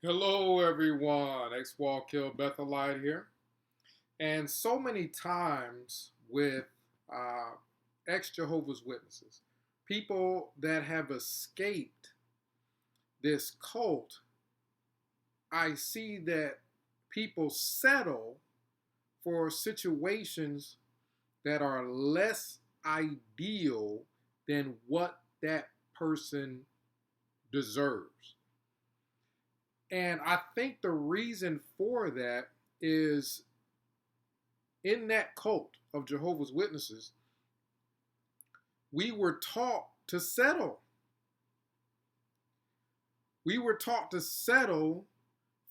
Hello, everyone. Ex-Wall Kill Bethelite here. And so many times with uh, ex-Jehovah's Witnesses, people that have escaped this cult, I see that people settle for situations that are less ideal than what that person deserves. And I think the reason for that is in that cult of Jehovah's Witnesses, we were taught to settle. We were taught to settle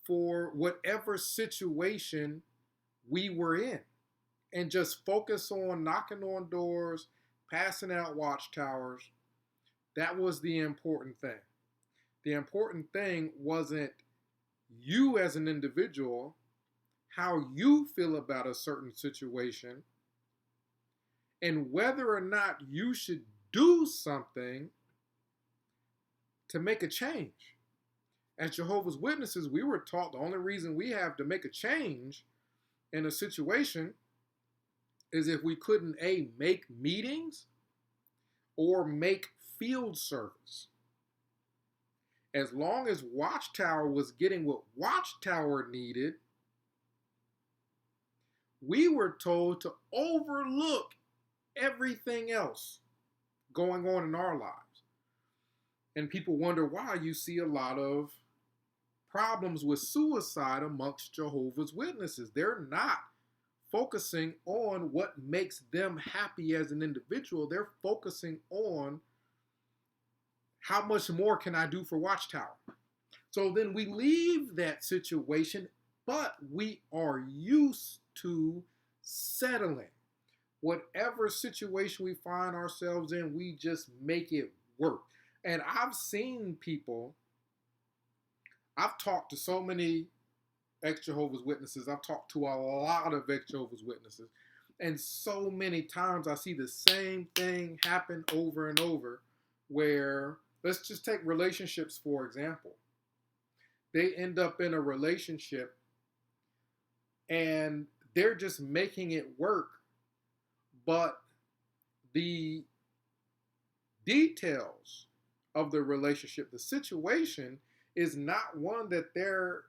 for whatever situation we were in and just focus on knocking on doors, passing out watchtowers. That was the important thing. The important thing wasn't you as an individual, how you feel about a certain situation, and whether or not you should do something to make a change. As Jehovah's Witnesses, we were taught the only reason we have to make a change in a situation is if we couldn't make meetings or make field service. As long as Watchtower was getting what Watchtower needed, we were told to overlook everything else going on in our lives. And people wonder why you see a lot of problems with suicide amongst Jehovah's Witnesses. They're not focusing on what makes them happy as an individual. They're focusing on how much more can I do for Watchtower? So then we leave that situation, but we are used to settling. Whatever situation we find ourselves in, we just make it work. And I've seen people, I've talked to so many ex-Jehovah's Witnesses, I've talked to a lot of ex-Jehovah's Witnesses, and so many times I see the same thing happen over and over where, let's just take relationships for example. They end up in a relationship and they're just making it work, but the details of the relationship, the situation, is not one that they're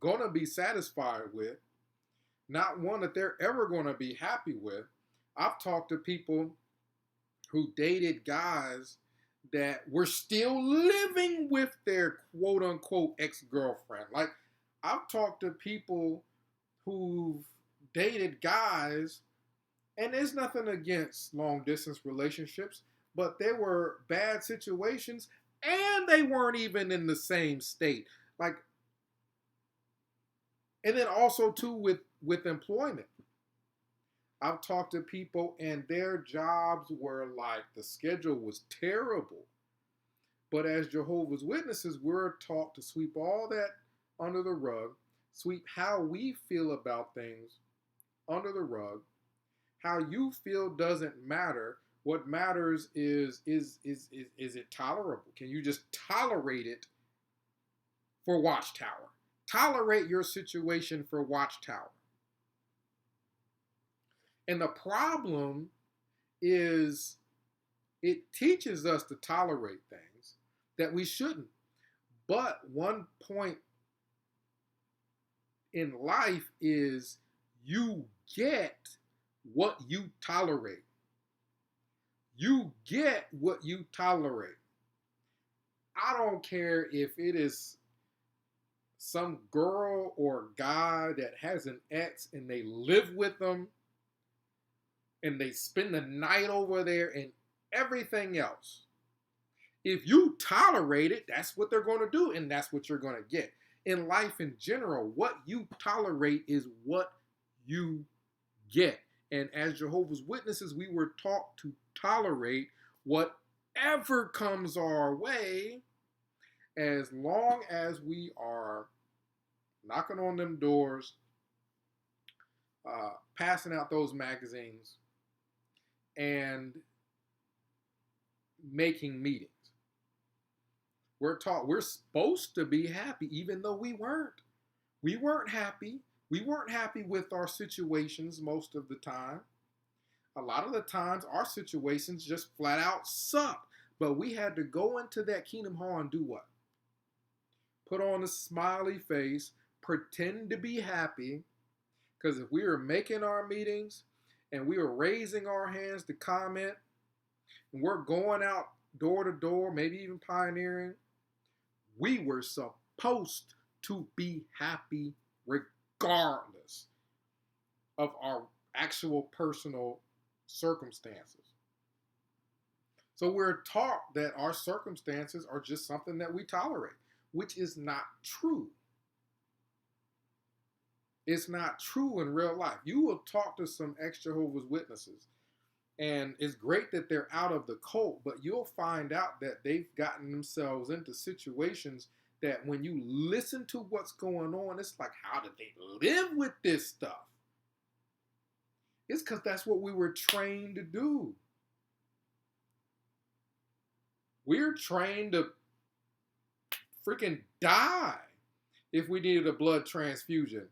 going to be satisfied with, not one that they're ever going to be happy with. I've talked to people who dated guys that were still living with their quote unquote ex-girlfriend. Like, I've talked to people who've dated guys, and there's nothing against long distance relationships, but they were bad situations and they weren't even in the same state. Like, and then also too with employment. I've talked to people and their jobs were like, the schedule was terrible. But as Jehovah's Witnesses, we're taught to sweep all that under the rug, sweep how we feel about things under the rug. How you feel doesn't matter. What matters is it tolerable? Can you just tolerate it for Watchtower? Tolerate your situation for Watchtower. And the problem is it teaches us to tolerate things that we shouldn't. But one point in life is you get what you tolerate. You get what you tolerate. I don't care if it is some girl or guy that has an ex and they live with them and they spend the night over there and everything else. If you tolerate it, that's what they're going to do and that's what you're going to get. In life in general, what you tolerate is what you get. And as Jehovah's Witnesses, we were taught to tolerate whatever comes our way as long as we are knocking on them doors, passing out those magazines, and making meetings. We're taught we're supposed to be happy, even though we weren't. We weren't happy. We weren't happy with our situations most of the time. A lot of the times, our situations just flat out suck. But we had to go into that Kingdom Hall and do what? Put on a smiley face, pretend to be happy. Because if we were making our meetings and we were raising our hands to comment, and we're going out door to door, maybe even pioneering, we were supposed to be happy regardless of our actual personal circumstances. So we're taught that our circumstances are just something that we tolerate, which is not true. It's not true in real life. You will talk to some ex-Jehovah's Witnesses, and it's great that they're out of the cult, but you'll find out that they've gotten themselves into situations that when you listen to what's going on, it's like, how did they live with this stuff? It's because that's what we were trained to do. We're trained to freaking die if we needed a blood transfusion.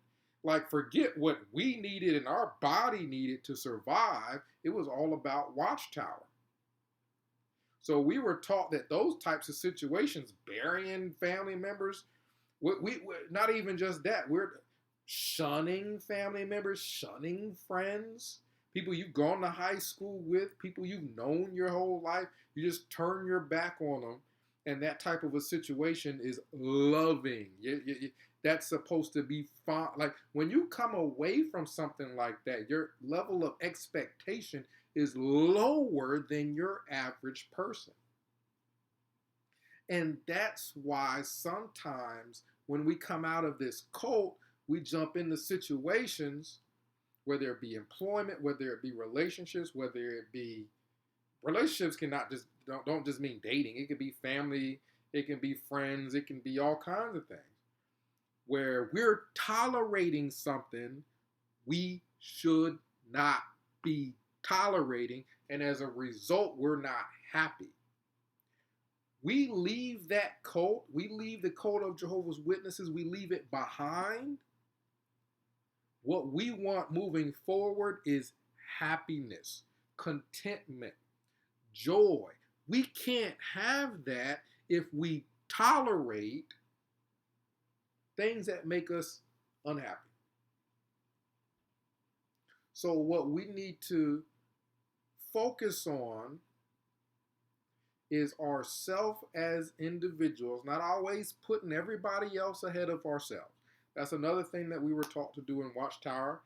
Like, forget what we needed and our body needed to survive. It was all about Watchtower. So we were taught that those types of situations, burying family members, we not even just that, we're shunning family members, shunning friends, people you've gone to high school with, people you've known your whole life. You just turn your back on them. And that type of a situation is loving. That's supposed to be fun. Like, when you come away from something like that, your level of expectation is lower than your average person. And that's why sometimes when we come out of this cult, we jump into situations, whether it be employment, whether it be relationships, whether it be relationships cannot just don't just mean dating. It could be family, it can be friends, it can be all kinds of things, where we're tolerating something we should not be tolerating, and as a result, we're not happy. We leave that cult, we leave the cult of Jehovah's Witnesses, we leave it behind. What we want moving forward is happiness, contentment, joy. We can't have that if we tolerate things that make us unhappy. So what we need to focus on is ourselves as individuals, not always putting everybody else ahead of ourselves. That's another thing that we were taught to do in Watchtower,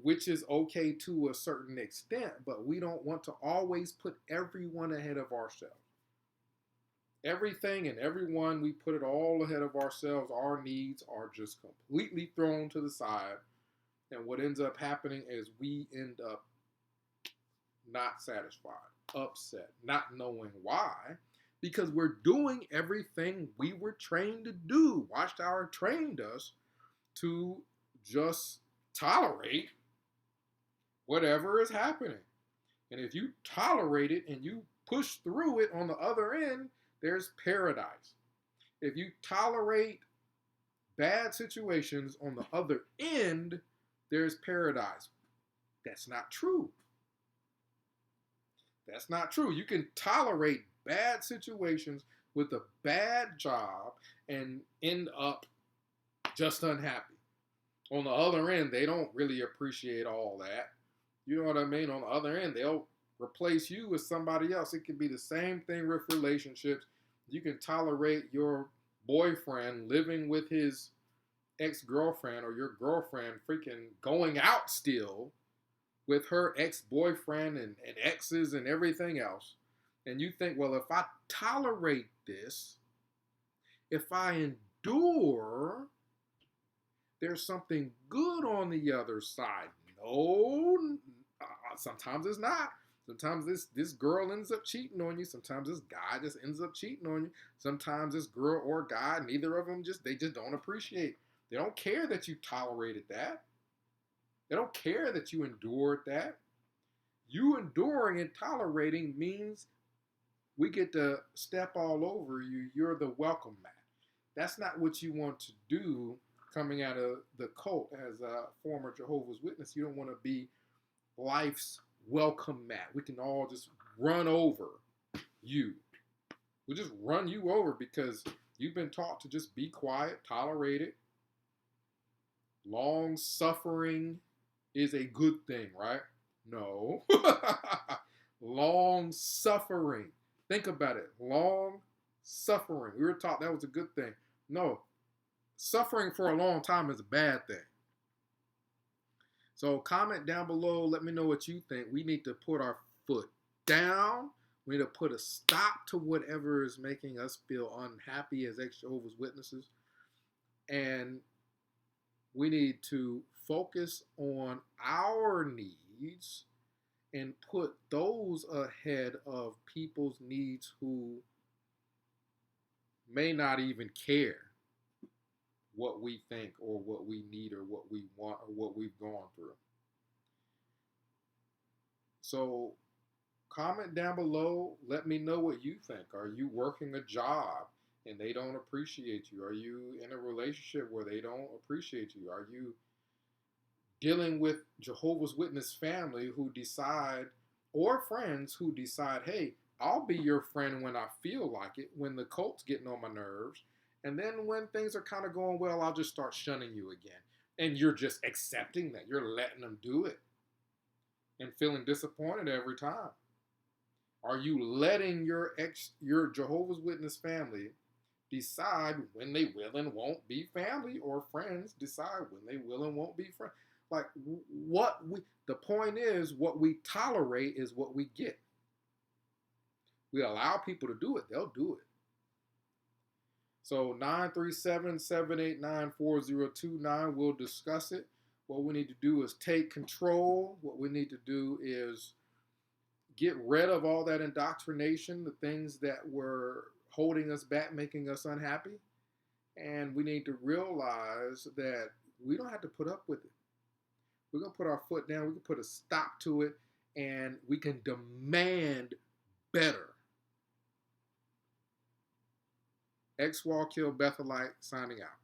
which is okay to a certain extent, but we don't want to always put everyone ahead of ourselves. Everything and everyone, we put it all ahead of ourselves. Our needs are just completely thrown to the side. And what ends up happening is we end up not satisfied, upset, not knowing why, because we're doing everything we were trained to do. Watchtower trained us to just tolerate whatever is happening. And if you tolerate it and you push through it, on the other end, there's paradise. If you tolerate bad situations, on the other end, there's paradise. That's not true. That's not true. You can tolerate bad situations with a bad job and end up just unhappy. On the other end, they don't really appreciate all that. You know what I mean? On the other end, they'll replace you with somebody else. It can be the same thing with relationships. You can tolerate your boyfriend living with his ex-girlfriend, or your girlfriend freaking going out still with her ex-boyfriend and exes and everything else. And you think, well, if I tolerate this, if I endure, there's something good on the other side. No, sometimes it's not. Sometimes this girl ends up cheating on you. Sometimes this guy just ends up cheating on you. Sometimes this girl or guy, neither of them they just don't appreciate. They don't care that you tolerated that. They don't care that you endured that. You enduring and tolerating means We get to step all over you. You're the welcome mat. That's not what you want to do coming out of the cult as a former Jehovah's Witness. You don't want to be life's welcome mat. We can all just run over you. We'll just run you over because you've been taught to just be quiet, tolerate it. Long suffering is a good thing, right? No. Long suffering. Think about it. Long suffering. We were taught that was a good thing. No. Suffering for a long time is a bad thing. So comment down below. Let me know what you think. We need to put our foot down. We need to put a stop to whatever is making us feel unhappy as ex-Jehovah's Witnesses. And we need to focus on our needs and put those ahead of people's needs who may not even care what we think or what we need or what we want or what we've gone through. So comment down below. Let me know what you think. Are you working a job and they don't appreciate you? Are you in a relationship where they don't appreciate you? Are you dealing with Jehovah's Witness family who decide, or friends who decide, hey, I'll be your friend when I feel like it, when the cult's getting on my nerves, and then when things are kind of going well, I'll just start shunning you again. And you're just accepting that. You're letting them do it and feeling disappointed every time. Are you letting your Jehovah's Witness family decide when they will and won't be family, or friends decide when they will and won't be friends? Like, the point is, what we tolerate is what we get. We allow people to do it, they'll do it. So 937-789-4029, we'll discuss it. What we need to do is take control. What we need to do is get rid of all that indoctrination, the things that were holding us back, making us unhappy. And we need to realize that we don't have to put up with it. We're going to put our foot down. We can put a stop to it, and we can demand better. X Wall Kill Bethelite signing out.